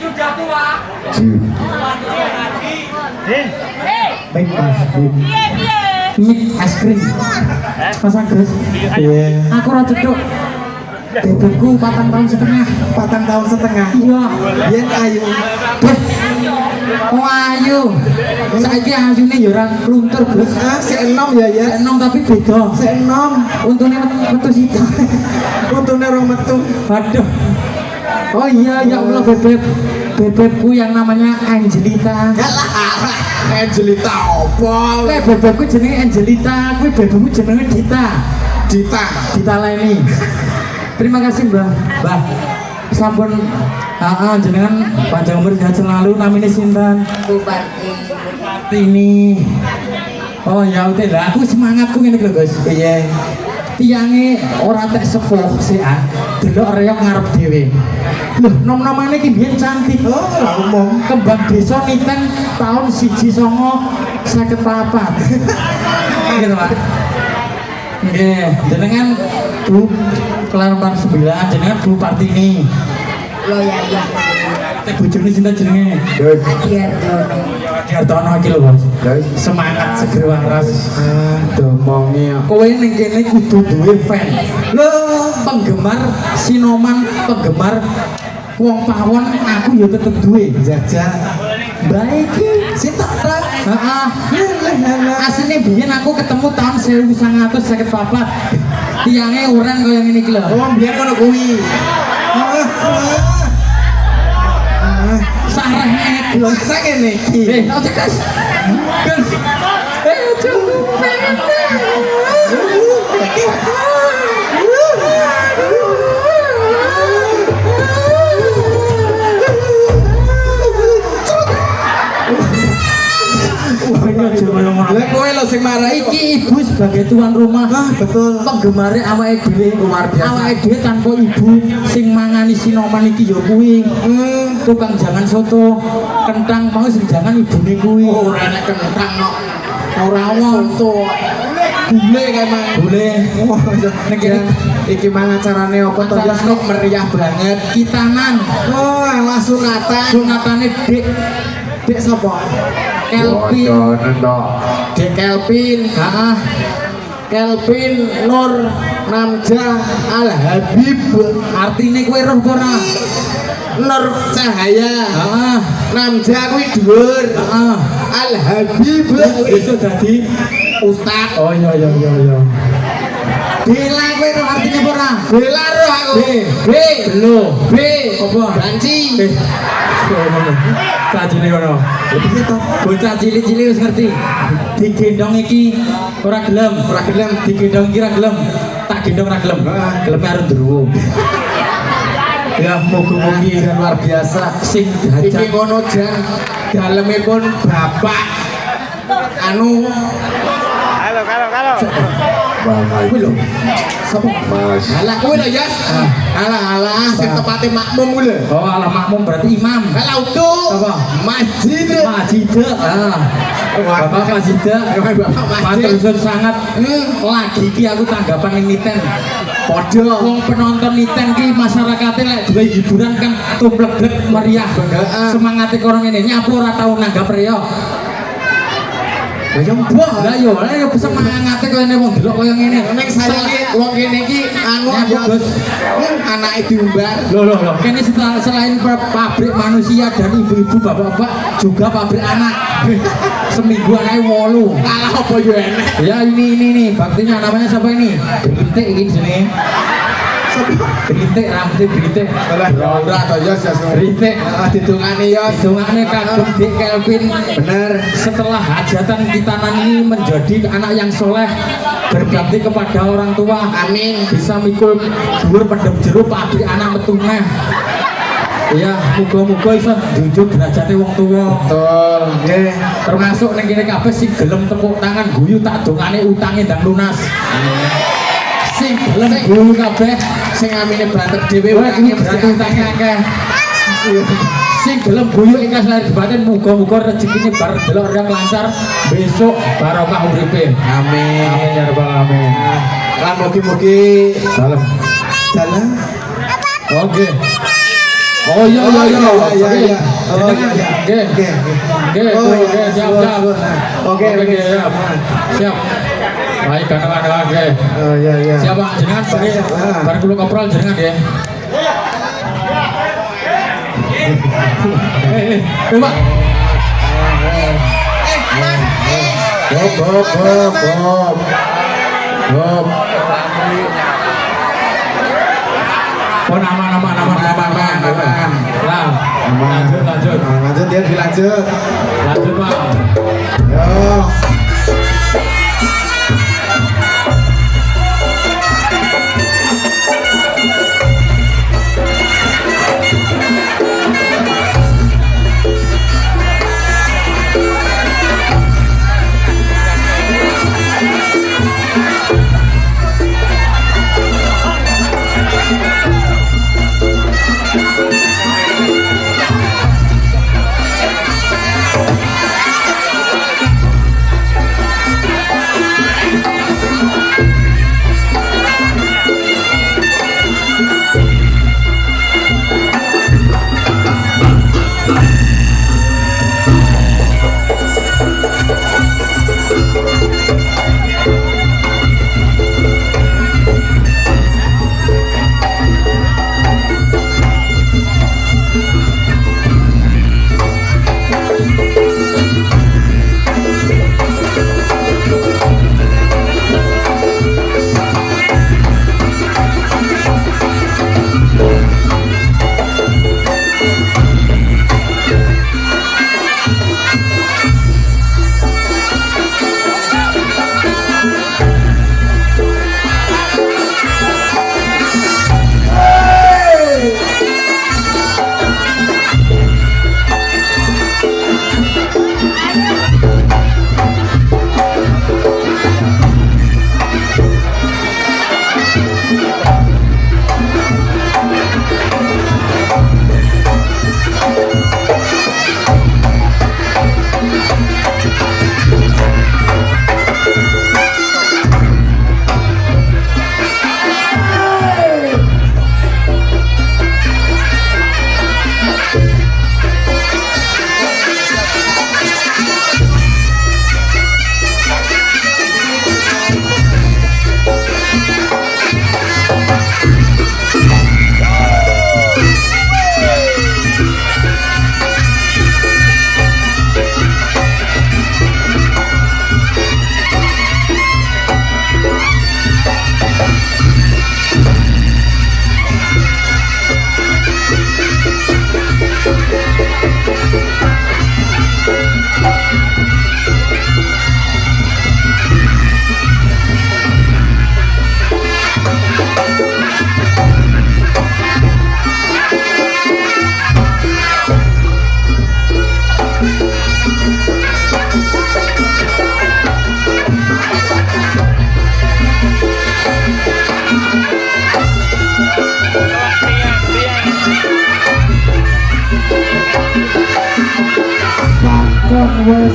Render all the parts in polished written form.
Sudah tua. Baik mas. Mik es krim. Mas Agus. Iya. Aku rada cedok. Bebekku 4 tahun setengah. 4 tahun setengah. Iya. Yen ayu. Oh ayu. Saiki ayune ya ora luntur, Bos. Si enom ya ya. Enom tapi beda. Si enom. Untune metu sita. Untune rong metu. Waduh. Oh iya ya Allah bebekku yang namanya Angelita. Angelita apa? Bebekku jenenge Angelita, kuwi bebekku jenenge Dita. Dita Leni. Terima kasih Mbah. Sampun jenengan panjang umur sehat selalu. Namanya sinten? Tini. Oh ya udah lah, aku semangatku ngene lho Guys. Iya. Tiange ora tek sepuh sih delok reok ngarep dhewe. Loh, nom-nomane iki biyen cantik. Oh, umum. Kembang desa Niten tahun 1954. Gitu, Pak. Nggih, jenengan Bu Kelaran 9, jenengan Bu Partini. Lo ya. Tek bojone sinten jenenge? Adiartono iki lho, Bos. Semangat seger waras. Domonge. Kowe ning kene kudu duwe fan. Lho, penggemar sinoman, penggemar wong pawon aku ya tetep duwe. Jajak. Baik iki sing tak ra. Heeh. Asline biyen aku ketemu tahun 1954. Tiange urang kaya ngene iki lho. Oh, biyen kono kuwi. Sareh lho sak ngene iki. Ojo Gas. Gas. Coba pengen. Lah kowe lho sing marahi iki ibu sebagai tuan rumah. Betul. Penggemare awake dhewe luar biasa. Awake dhewe tanpa ibu sing mangani sinoman iki ya kuwi. Tukang jangan soto, kentang mau sing jangan ibune kuwi. Ora nek kentang kok. Ora soto. Bule kae mang. Bule. Nek iki mang acarane apa to? Kok meriah banget. Kitanan. Oh, alah sunatan. Sunatane Dek sapa? Kelvin. Dek Kelvin. Heeh. Kelvin Nur Namjah Al Habib. Artine kowe roh ora? Nur Cahaya. Heeh. Namjah kuwi dhuwur. Heeh. Al Habib iso dadi ustaz. Oh iya. Bela kowe roh artine ora? Bela roh aku. B. Apa? Banci. Cacile ngono. Bocah cilik-cilik wis ngerti. Digendong iki ora gelem, digendong iki ora gelem. Tak gendong ora gelem. Geleme arep ndruwo. Ya mugi-mugi luar biasa sing iki ngono jan dalemipun bapak anu halo kuwi lho sapa Mas alah kuwi lho ya alah sing tepate makmum kuwi lho oh alah makmum berarti imam alah utuh apa masjid Bapak Masjid matur sangat lagi iki aku tanggapan ning Niten padha wong penonton Niten ki masyarakate lek duwe hiburan kan tumplek meriah semangate kono ngene nyapu ora tau nanggap reok. Lah yo mbah, lah yo semangate koyo ngene wong delok koyo ngene. Ning saiki wong kene iki anu Gus anake diumbar. Lho. Kene selain pabrik manusia dan ibu-ibu bapak-bapak juga pabrik anak. Seminggu anake 8. Alah apa yo enek. Ya ini baktinya namanya siapa ini? Berintik iki jenenge. Berintik rambutnya berintik. Ora to ya berintik. Ditungane ya. Ditungane kagum Dik Kelvin. Bener. Setelah hajatan kitanan ini menjadi anak yang soleh, berbakti kepada orang tua. Amin. Bisa mikul dhuwur pendem jero pabrik anak metungah. Ya, muga-muga iso njunjung derajate wong tuwa. Betul. Nggih. Termasuk ning kene kabeh sing gelem tepuk tangan guyu tak dongane utange ndang lunas. Sing gelem guyu kabeh sing amine batek dhewe utange akeh. Sing gelem guyu ikhlas lahir batin muga-muga rezekine bar delok yang lancar besok barokah uripe. Amin. Amin ya rabbal alamin. Lan mugi-mugi Salam. dalam. Oke. Oh iya. Oh iya. Oke. Oke, siap. Oke. Siap. Siap. Baik, kawan-kawan. Oke. Oh iya. Siap, Pak. Jenengan bar kula koprol jenengan ya. Pak. Bob. Oh nama. Lah, lanjut. Lanjut dia dilanjut. Lanjut, Pak. Yo.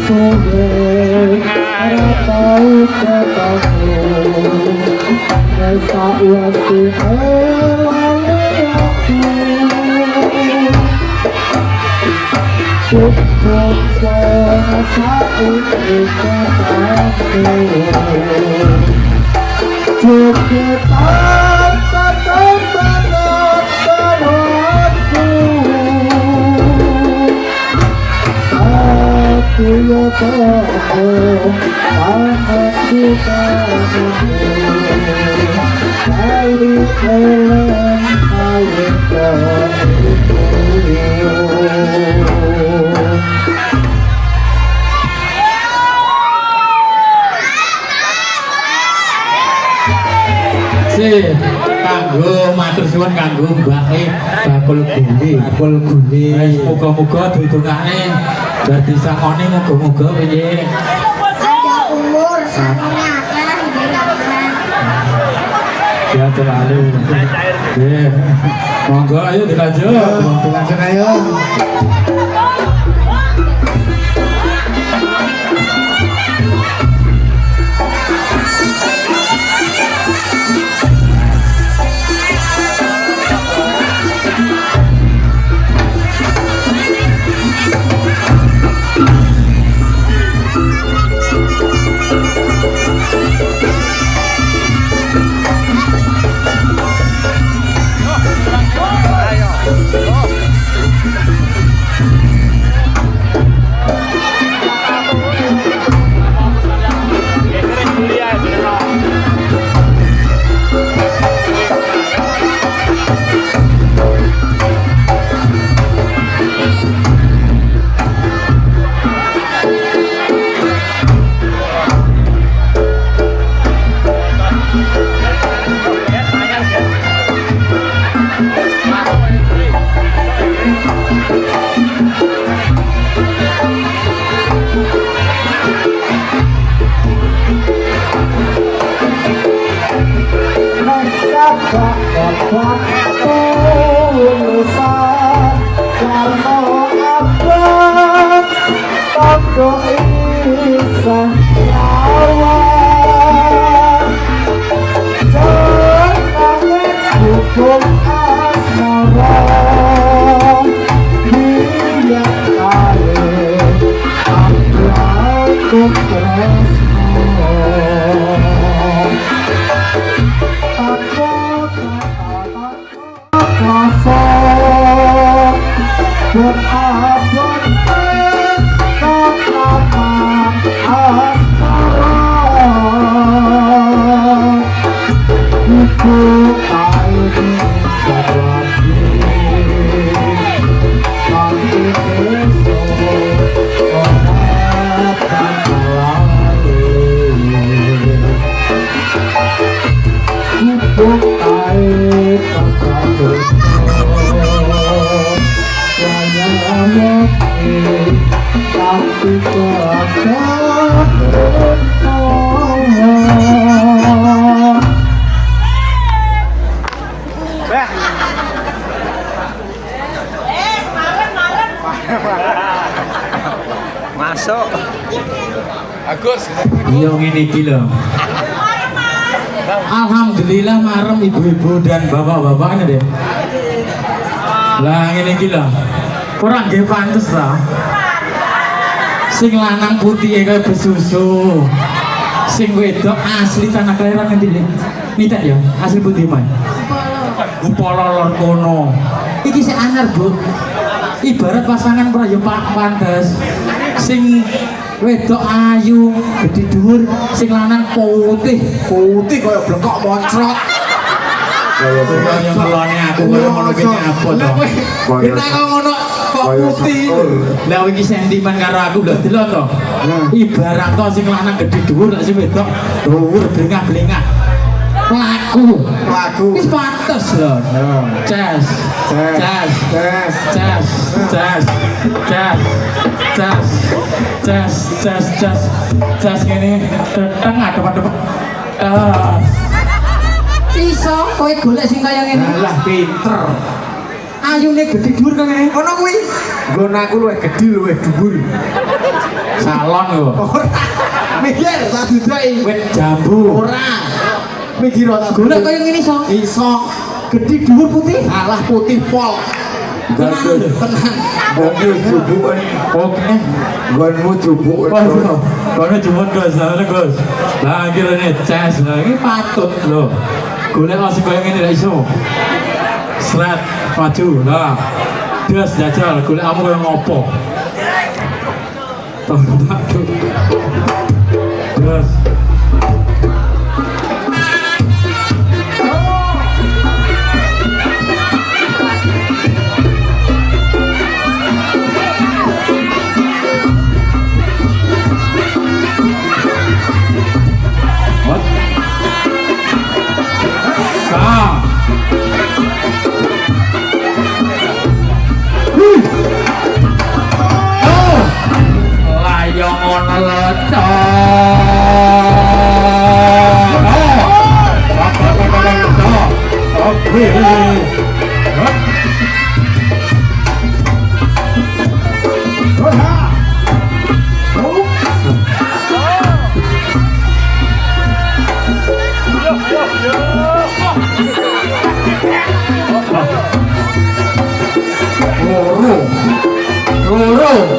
sore ora tau ketemu sak wasi ewane aku cukup saiki ketemu cukup Tuyo koho, anak kita kali kelen kali kanggo matur suwun kanggo mbake bakul guni. Muga-muga ditungane dadi sakone muga-muga piye. Panjang umur sampeyan akeh nggih. Ya terlalu. Monggo ayo dilanjut. Dilanjut ayo. Masuk. Agus. Iya ngene iki lho. Alhamdulillah marem ibu-ibu dan bapak-bapak deh. Lah ngene iki lho. Ora nggih pantes ta. Sing lanang putih kaya besusu. Sing wedok asli tanah kelahiran ngendi iki? Nita ya, asli putih man. Upala lor kono. Iki sing anyar, Bu. Ibarat pasangan prayo pantes. Sing wedok ayu, gede dhuwur, sing lanang putih Kaya blekok moncrot. kaya ngelone aku kaya ngono ki apa to. Kita kok ngono kok putih. Lah iki sentimen karo aku lho delok to. Ibarat to sing lanang gede dhuwur, sing wedok dhuwur blengah-blengah. Laku wis pantes lho. Ces ngene teteng adep-adep. Iso kowe golek sing kaya ngene. Lah pinter. Ayune gede dhuwur kaya ngene. Ono kuwi. Nggon aku luwih gedhi luwih dhuwur. Salon lho. Ora. Mikir tak dudoki. Wit jambu. Ora. Mikir tak Golek kaya ngene iso. Iso. Gede dhuwur putih. Alah putih pol. Tenang. Nggonmu jubukan. Oke. Nggonmu jubukan. Waduh. Kono jumut Gus, Gus. Lah akhirnya ces lah iki patut lho. Golek sing kaya ngene ra iso. Sret maju lah. Des jajal golek kamu kaya ngopo. Tuh. Terus what? Layong ngono lho, Oke. Loro.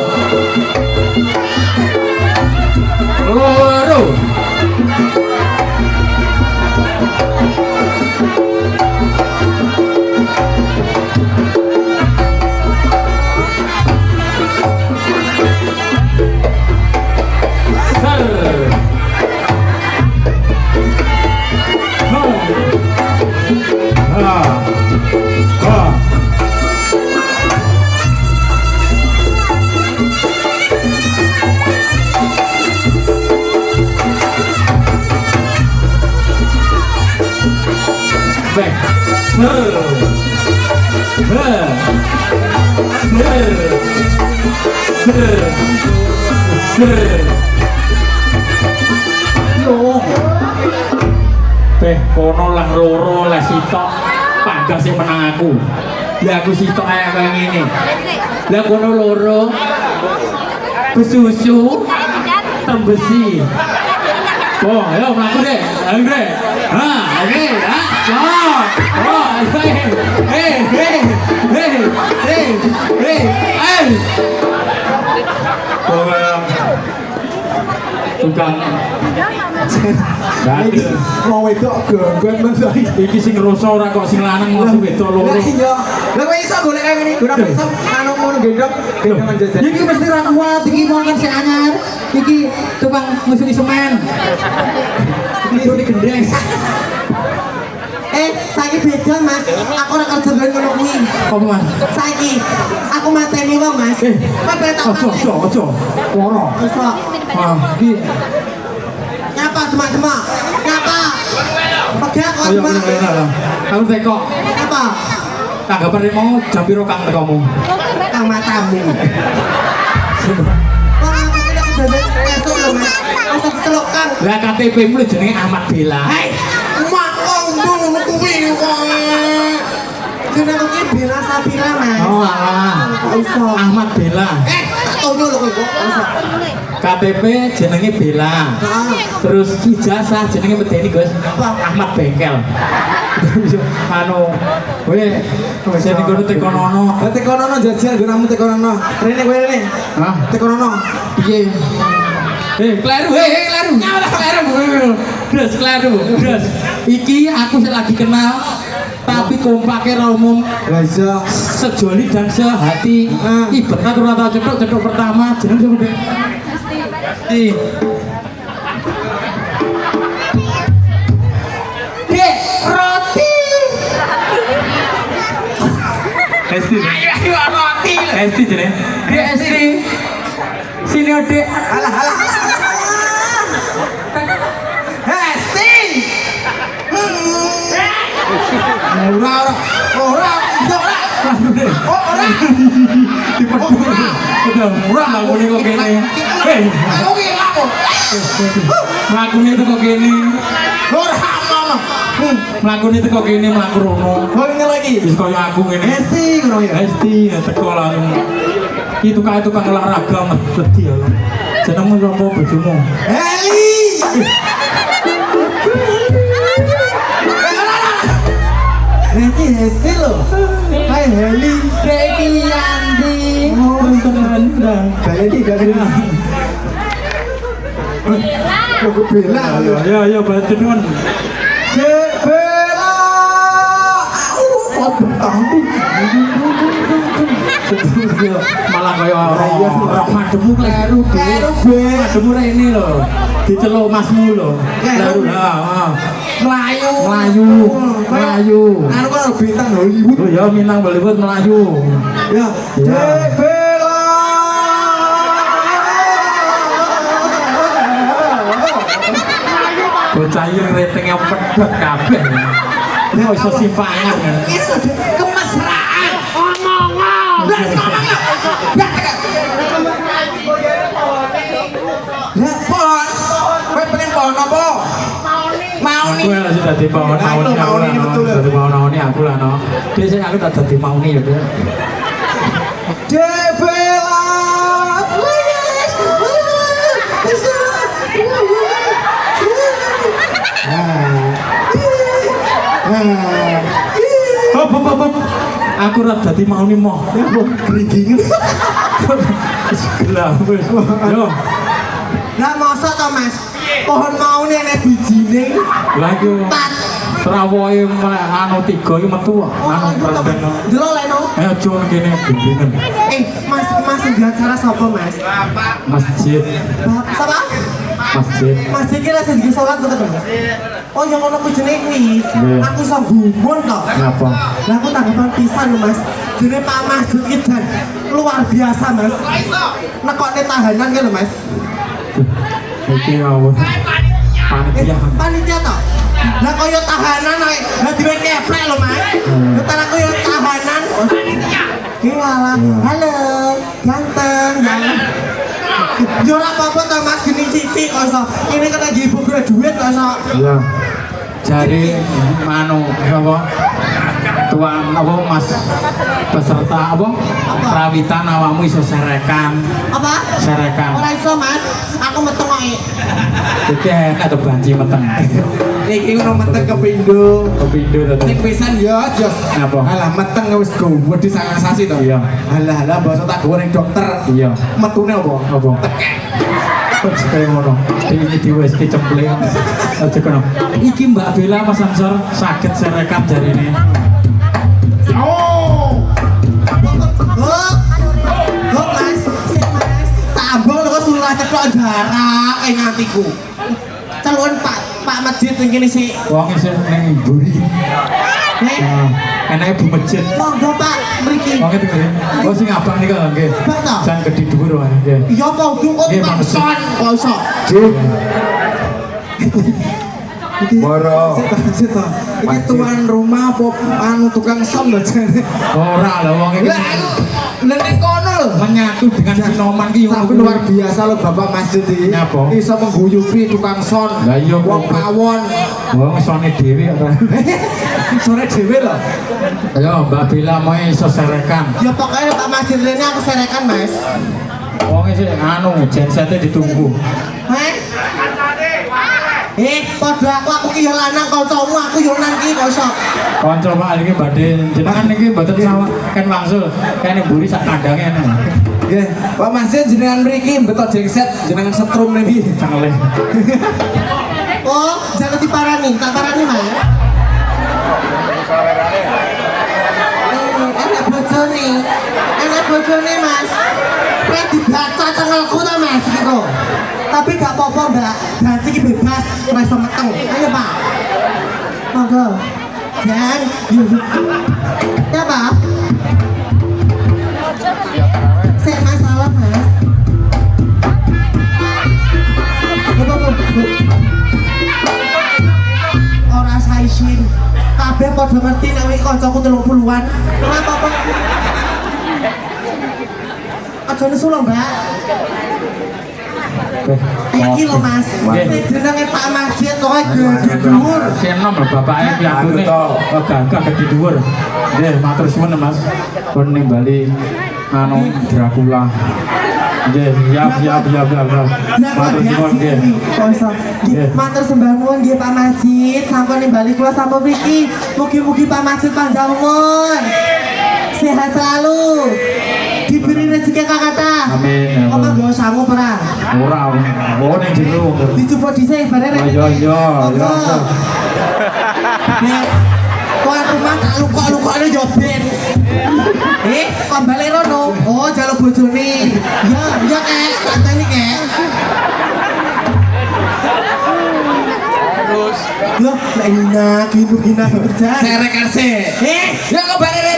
Kono lang loro les sitok panggas sing menang aku. Ya aku sitok kaya ngene. Lah kono loro besusu tembesi. Oh, ayo mlaku deh. Ayo deh. Ha, oke, ha. Oh, hey. Tukang Iki mau wedok genggon men iki sing ngrasa ora kok sing lanang masih wedok loro. Iya. Lah kowe iso golek kaya ngene, ora iso anu ngono gendong jajan. Iki mesti ra kuat, iki wong kan sing anyar. Iki tukang ngusuli semen. Iki udah gendeng. Saiki beda Mas, aku ora kerja ben ngono kuwi. Apa Mas? Saiki aku mateni wong Mas. Pepe tak mateni. Ojo. Ora. Wis kok. Iki Nyapa teman-teman? Nyapa? Pegak kok ayo teman. aku teko. Apa? Tanggapan mau jam piro Kang tekomu? Kang matamu. Wong aku tidak bebek esuk lho Mas. Usah ditelokkan. Lah KTP-mu jenenge Ahmad Bella. Hei, mak ngono kuwi wong. Jeneng iki Bella Sabira Mas. Oh alah. Iso. Ahmad Bella. Tonyo lho kowe kok. Iso. KTP jenenge Bella. Terus ijazah jenenge medeni Gus. Ahmad Bengkel. Anu, kowe wis ning kono tekonono. Lah tekonono jajal gunamu tekonono. Rene kowe rene. Hah? Tekonono. Piye? Kleru. Terus. Iki aku sing lagi kenal tapi kompake ra umum. Lah iso. Sejoli dan sehati. Ibet aku ora tau cetuk pertama jeneng sapa Dek? Di. Dek, roti. Esti. Ayo roti. Esti jeneng. Dek Esti. Sini Dek. Alah. Hesti. Ora. Udah murah lakune kok kene. Aku ki lapo. Lakune teko kene. Ora ngono. Lakune teko kene mlaku rono. Kowe ngene lagi. Wis koyo aku ngene. Esti ngono ya. Esti teko langsung. Iki tukang olahraga mesti ya. Jenengmu sapa bojomu? Heli. Ini Hesti loh. Hai Heli. Dek Yandi. Oh, tenan. Kayak ini gak kena. Aku Bella. Ya, bantu nuwun. Cek Bella. Aku tahu. Malah kaya roh mademu kleru mademu rene lho diceluk masmu lho kleru melayu Anu kan bintang Hollywood. oh ya minang Bollywood melayu Ya, Cek Bella. bocah iki ratingnya pedhot kabeh kok iso simpangan Itu kemesraan. Lah ngomong lah. Lah pon. Kowe pengen pon apa? Mau Aku yang harus dadi mauni aku lah. Dadi mauni aku lah no. Biasanya aku tak dadi mauni ya. Debela. Hop. Aku ora dadi mauni moh. Gringingan. Gelap wis. Yo. Lah masa to Mas? Pohon mau nih enek bijine. Lah yo. Trawoe anu 3 iki metu anu perden. Delok leno. Ayo aja kene bimbingan. Mas di acara sapa Mas? Masjid. Sapa? Masjid. Masjid ki lagi di salat betul Mas? Oh yang ono bijine kuwi. Iya. Aku iso gumun to. Ngapa? Lah aku tanggapan pisan lho Mas. Jene Pak Masjid ki jan luar biasa Mas. Nekokne tahanan ki lho Mas. Iki awon. Panitia toh? Lah kaya tahanan ae. Lah diwe keplek lho Mas. Entar aku yo tahanan. Ki walah. Halo, ganteng. Yo ora apa-apa to Mas geni cici kok iso. Ini kan lagi ibu gue duit kok iso. Iya. Jari anu apa? Tuan apa Mas peserta apa? Rawitan awakmu iso serekan. Apa? Serekan. Ora iso Mas. Aku meteng kok. Iki enak to banci meteng. Iki ono meteng kepindo. Kepindo to. Sing pisan yo jos. Apa? Alah meteng wis gowo di sangang sasi to. Iya. Alah basa tak goreng dokter. Iya. Metune apa? Apa? Kok kaya ngono. Iki diwes dicempleng. Aja kono. Iki Mbak Bella Mas Ansor saged serekan jarine. Oh Mas, sik Mas. Tambah lho kok sulah cetok jarak ngantiku. Calon Pak Masjid ning kene sik. Wong isih ning mburi. Nek Enake Bu Masjid. monggo Pak mriki. Wong itu nggih. Oh sing abang niku nggih. Pak to? Jan gedhi dhuwur wae nggih. Iya apa udung kok Nggih, tak Mas. son kok iso. Moro. Sik to. Iki tuan rumah apa anu tukang son lho jane. Ora lho wong iki Lah nek kono lho. menyatu dengan sinoman ki Tapi luar biasa loh Bapak Masjid ini. Nyapa? Iso mengguyupi tukang son. Lah iya Wong pawon. Wong sone dhewe ora. Sore dhewe lho. Ayo Mbak Bella mau iso serekan. Ya pokoknya Pak Masjid ini aku serekan Mas. Wong isih anu jensete ditunggu. Heh? Padha aku ki yo lanang kancamu aku yo nang ki kok iso. Kanca Pak iki badhe jenengan niki mboten sawah kan wangsul kene mburi sak kandange ngono. Nggih, Pak Masjid jenengan mriki beto jengset jenengan setrum niki. Cengelih. Oh, jangan diparani, tak parani Mas. Enak bojone Mas. Kowe dibaca cengelku ta Mas gitu. Tapi gak apa-apa Mbak, berarti ki bebas, ora iso meteng. Ayo Pak. Monggo. Jan, yuk. Ya Pak. Sik masalah Mas. Ora saisin. Kabeh padha ngerti nek iki kancaku 30-an. Ora apa-apa. Aja nesulo, Mbak. Iki lho Mas. Sing jenenge Pak Masjid kok gede dhuwur. Senom lho bapake piyambune. Oh gagah gede dhuwur. Nggih, matur suwun Mas. Pun nimbali anu Dracula. Nggih, siap. Matur suwun nggih. Matur sembah nuwun nggih Pak Masjid. Sampun nimbali kula sampun mriki. Mugi-mugi Pak Masjid panjang umur. Sehat selalu. Diberi rezeki kang kathah. Amin. Apa nggo sangu ora? Ora, oh ning jero. Dicoba dhisik bare rek. Iya. Nek tuan rumah tak luka-lukane yo ben. Kok balik rono? Oh, jaluk bojone. Ya kek, tanteni kek. Terus Loh, nek gina kerja. Serekan sih. Ya kok balik rek.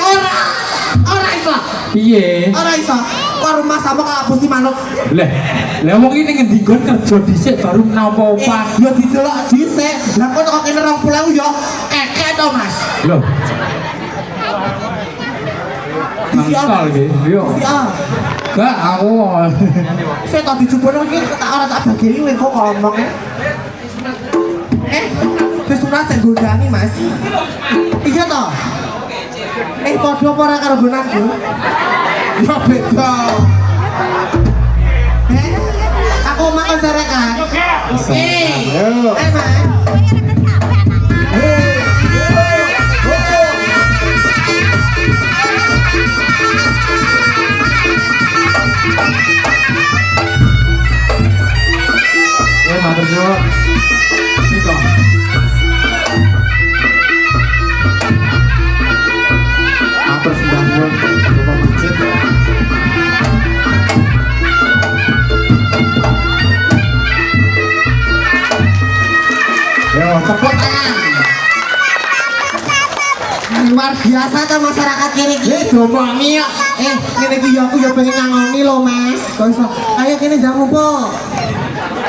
Ora iso. Piye? Ora iso. Kok rumah sama kapusi manuk. Lah wong iki ning endi nggon kerja dhisik baru napa opah. Ya didelok dhisik. Lah kok kok kene 20.000 yo kekek to, Mas. Loh. Nangkal iki. Yo. Iya. Gak aku. Saya tadi coba iki tak ora tak bagi kowe kok ngomong. Wis sunat ora sing gondangi Mas. Iya toh? Padha apa ora karo gonanku? Ya beda. Aku makan sarekan. Mas. Matur nuwun. Nika. Matur sembah nuwun Bapak Masjid. Yo, tepuk tangan. Luar biasa ta masyarakat kene iki. Domongi kok. Kene iki ya aku ya pengen ngangoni lho Mas. Kok iso kaya kene ndang rupo.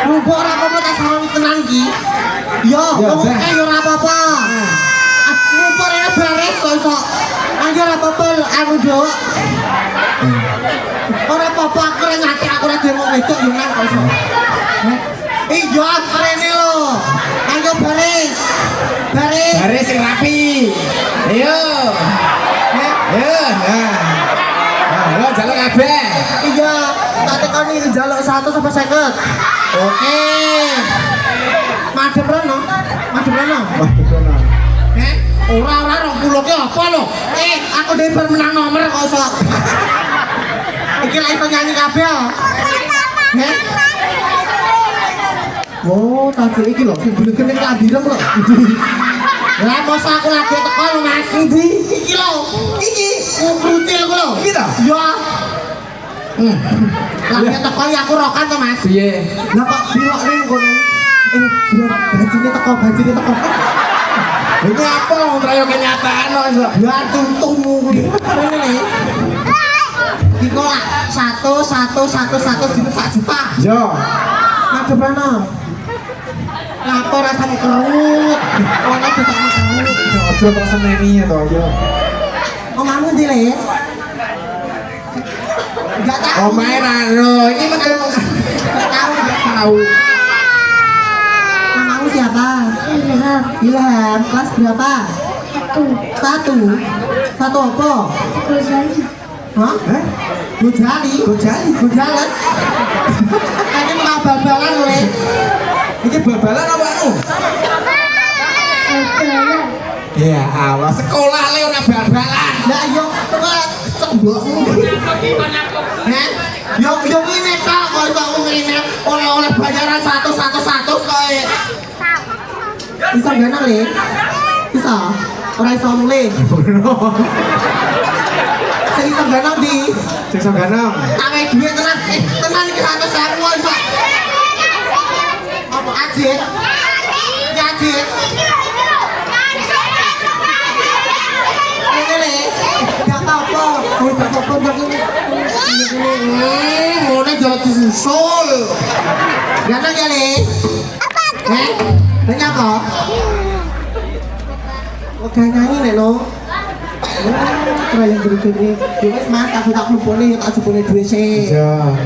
Rupo ora apa-apa tak saroni tenan iki. Yo, wong yo ora apa-apa. Rupo rene beres kok iso. Ayo ora apa-apa anu Dok. Ora apa-apa aku ora ngati aku ora dhewe wedok yo nang kok iso. Iya, rene lho. Ayo baris. Baris. Baris sing rapi. Ayo. Ayo. Ayo jaluk kabeh. Iya, tak tekoni njaluk 100 sampai 50. Oke. Madhep rono. Madhep rono. Ora 20 ki apa lho? Aku dhewe bar menang nomor kok iso. Iki lha iso nyanyi kabeh. Oh, tadi iki lho sing bulu kene kambirem lho. Lah mosok aku lagi teko lho Mas. Endi? Iki lho. Iki krucil ku lho. Iki ta? Iya. Lagi teko ya aku rokan to Mas. Piye? Lah kok bilok ning kono. Bajine teko. Ini apa wong rayo kenyataan kok iso? Ya tuntumu kuwi. Rene. Iku lah 1 juta 1 juta. Yo. Madhep rono. Apa rasane kerut? Ono juta kerut. Aja kok seneni to yo. Omahmu ndi Le? Enggak tahu. Omahe Rano, iki metu Enggak tahu. Namamu siapa? Ilham Ilham. Kelas berapa? Satu apa? Gozali Hah? Gojali. Gojalas. Ini mau bal-balan Le. iki babalan apa anu? Abalan Ya Allah, sekolah le ora bal-balan. Lah yo kok cembokmu. Yo ngene tok kok iso ngene oleh bayaran 100 kok. Bisa ganang Le? Bisa? Ora iso mulai. Sing iso ganang di Sing iso ganang. tawe duit tenan. Tenan iki 100.000 kok iso. Apa ajit? Ajit. Ini gak apa-apa. Gak apa-apa. Mulai jalan disusul. Ganang ya Le? Banyak apa? Oke nyanyi nek no. Ora yang gede-gede. Wis Mas, tak kumpulne tak jupune duwe sik. Ya.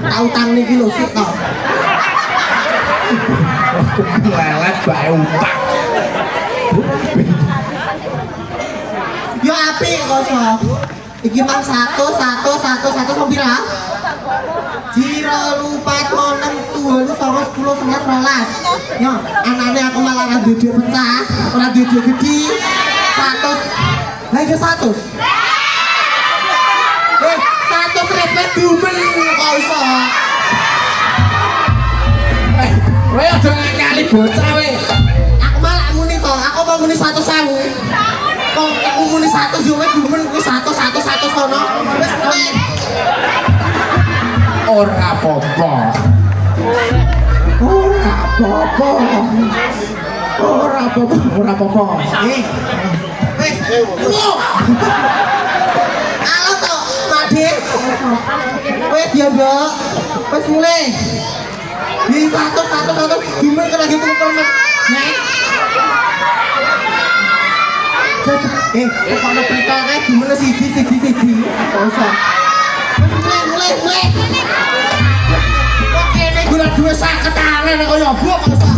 Tau tang niki lho sik to. Lelet bae utang. Yo apik kok so. Iki mang 1 kok pira? Jiro lupat monem tuh sama 10 11 12. Yo, anane aku malah ora duwe pecah, ora duwe gede. 100. Lah iki 100. 100 repet diumen kok iso. Kowe aja ngakali bocah we. Aku malah muni to, aku mau muni 100.000. Kok aku muni 100 yo wis diumen kuwi 100 kono. Wis mulai. Ora apa-apa. Ora apa-apa. Wis. Halo to, Made. Wis ya, Mbak. Wis mulai. Di 100 diumen kena gitu permen. Kok ana berita kae gimana siji. Kok usah. mulai. Kok kene gula duwe sak ketane kaya blok kok sak.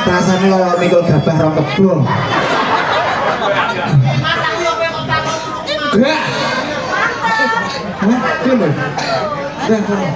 Rasane kaya mikul gabah rong kebo. Gak. Hah? Kene. Dah kono.